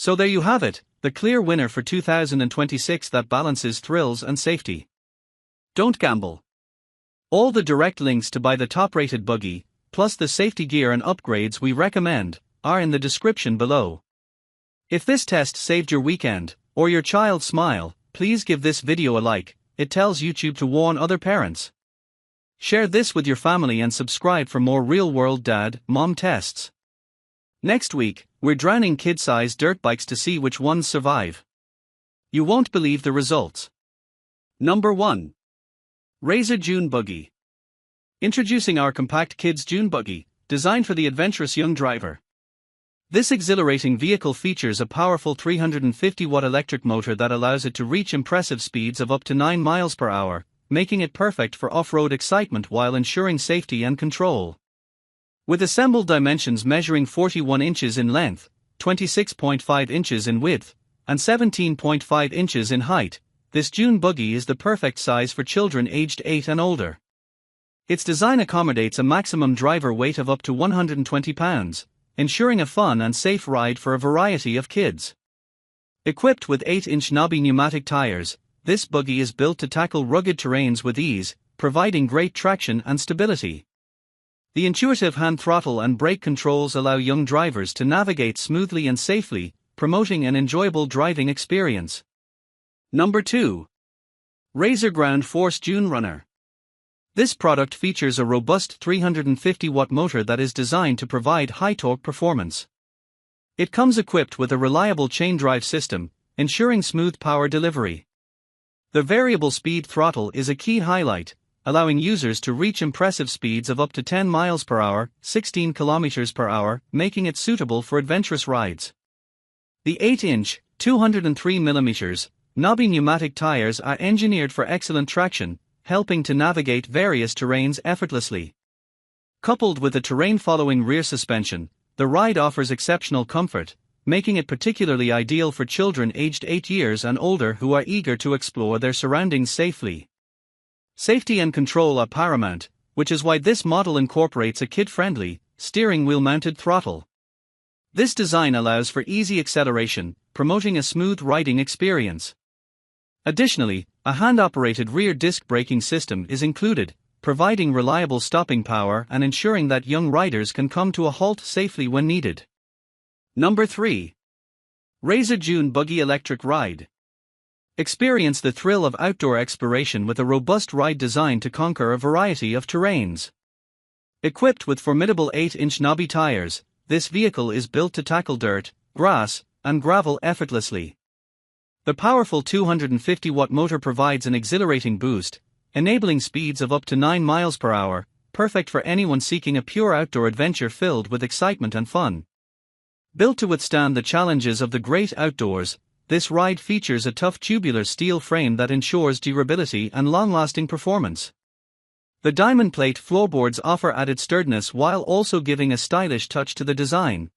So there you have it, the clear winner for 2026 that balances thrills and safety. Don't gamble. All the direct links to buy the top-rated buggy, plus the safety gear and upgrades we recommend, are in the description below. If this test saved your weekend, or your child's smile, please give this video a like. It tells YouTube to warn other parents. Share this with your family and subscribe for more real-world dad-mom tests. Next week, we're drowning kid-sized dirt bikes to see which ones survive. You won't believe the results. Number 1. Razor Dune Buggy. Introducing our compact kids Dune Buggy, designed for the adventurous young driver. This exhilarating vehicle features a powerful 350-watt electric motor that allows it to reach impressive speeds of up to 9 miles per hour, making it perfect for off-road excitement while ensuring safety and control. With assembled dimensions measuring 41 inches in length, 26.5 inches in width, and 17.5 inches in height, this Dune Buggy is the perfect size for children aged 8 and older. Its design accommodates a maximum driver weight of up to 120 pounds, ensuring a fun and safe ride for a variety of kids. Equipped with 8-inch knobby pneumatic tires, this buggy is built to tackle rugged terrains with ease, providing great traction and stability. The intuitive hand throttle and brake controls allow young drivers to navigate smoothly and safely, promoting an enjoyable driving experience. Number 2. Razor Ground Force Dune Runner. This product features a robust 350-watt motor that is designed to provide high-torque performance. It comes equipped with a reliable chain drive system, ensuring smooth power delivery. The variable speed throttle is a key highlight, allowing users to reach impressive speeds of up to 10 miles per hour, 16 kilometers per hour, making it suitable for adventurous rides. The 8-inch, 203 millimeters, knobby pneumatic tires are engineered for excellent traction, helping to navigate various terrains effortlessly. Coupled with a terrain-following rear suspension, the ride offers exceptional comfort, making it particularly ideal for children aged 8 years and older who are eager to explore their surroundings safely. Safety and control are paramount, which is why this model incorporates a kid-friendly, steering wheel-mounted throttle. This design allows for easy acceleration, promoting a smooth riding experience. Additionally, a hand-operated rear disc braking system is included, providing reliable stopping power and ensuring that young riders can come to a halt safely when needed. Number 3. Razor Dune Buggy Electric Ride. Experience the thrill of outdoor exploration with a robust ride designed to conquer a variety of terrains. Equipped with formidable 8-inch knobby tires, this vehicle is built to tackle dirt, grass, and gravel effortlessly. The powerful 250-watt motor provides an exhilarating boost, enabling speeds of up to 9 miles per hour, perfect for anyone seeking a pure outdoor adventure filled with excitement and fun. Built to withstand the challenges of the great outdoors, this ride features a tough tubular steel frame that ensures durability and long-lasting performance. The diamond plate floorboards offer added sturdiness while also giving a stylish touch to the design.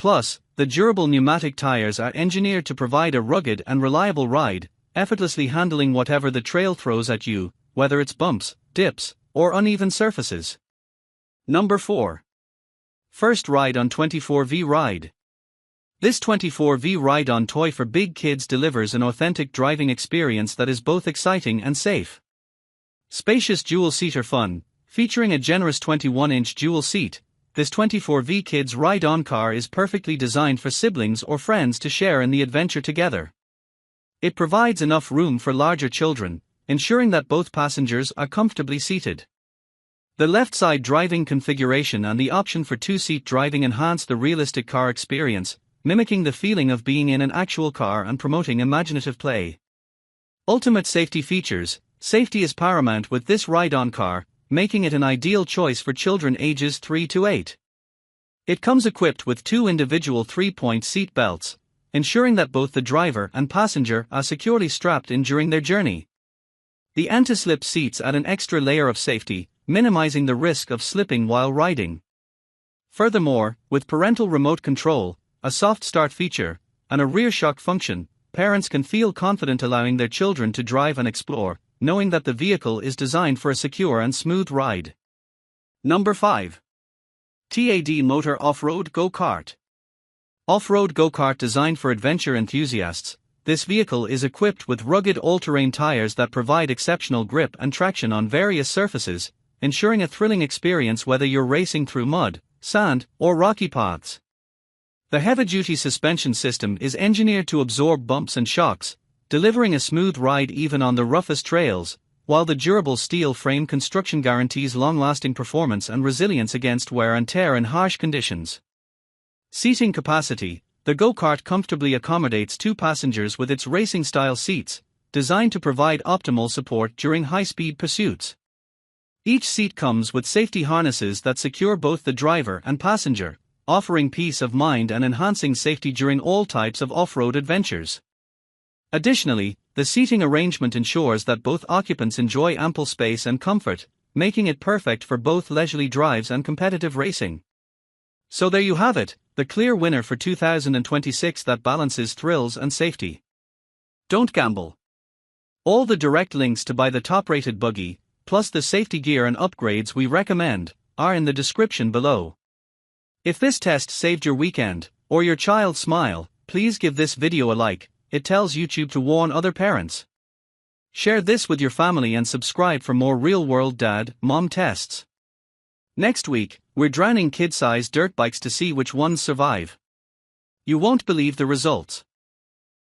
Plus, the durable pneumatic tires are engineered to provide a rugged and reliable ride, effortlessly handling whatever the trail throws at you, whether it's bumps, dips, or uneven surfaces. Number 4. First Ride on 24V Ride. This 24V ride-on toy for big kids delivers an authentic driving experience that is both exciting and safe. Spacious dual-seater fun, featuring a generous 21-inch dual seat, this 24V Kids ride-on car is perfectly designed for siblings or friends to share in the adventure together. It provides enough room for larger children, ensuring that both passengers are comfortably seated. The left-side driving configuration and the option for two-seat driving enhance the realistic car experience, mimicking the feeling of being in an actual car and promoting imaginative play. Ultimate safety features. Safety is paramount with this ride-on car, making it an ideal choice for children ages 3 to 8. It comes equipped with 2 individual 3-point seat belts, ensuring that both the driver and passenger are securely strapped in during their journey. The anti-slip seats add an extra layer of safety, minimizing the risk of slipping while riding. Furthermore, with parental remote control, a soft start feature, and a rear shock function, parents can feel confident allowing their children to drive and explore, knowing that the vehicle is designed for a secure and smooth ride. Number 5. TAD Motor Off-Road Go-Kart. Off-road go-kart designed for adventure enthusiasts, this vehicle is equipped with rugged all-terrain tires that provide exceptional grip and traction on various surfaces, ensuring a thrilling experience whether you're racing through mud, sand, or rocky paths. The heavy-duty suspension system is engineered to absorb bumps and shocks, delivering a smooth ride even on the roughest trails, while the durable steel frame construction guarantees long-lasting performance and resilience against wear and tear in harsh conditions. Seating capacity: the go-kart comfortably accommodates 2 passengers with its racing-style seats, designed to provide optimal support during high-speed pursuits. Each seat comes with safety harnesses that secure both the driver and passenger, offering peace of mind and enhancing safety during all types of off-road adventures. Additionally, the seating arrangement ensures that both occupants enjoy ample space and comfort, making it perfect for both leisurely drives and competitive racing. So there you have it, the clear winner for 2026 that balances thrills and safety. Don't gamble. All the direct links to buy the top-rated buggy, plus the safety gear and upgrades we recommend, are in the description below. If this test saved your weekend, or your child's smile, please give this video a like. It tells YouTube to warn other parents. Share this with your family and subscribe for more real-world dad-mom tests. Next week, we're drowning kid-sized dirt bikes to see which ones survive. You won't believe the results.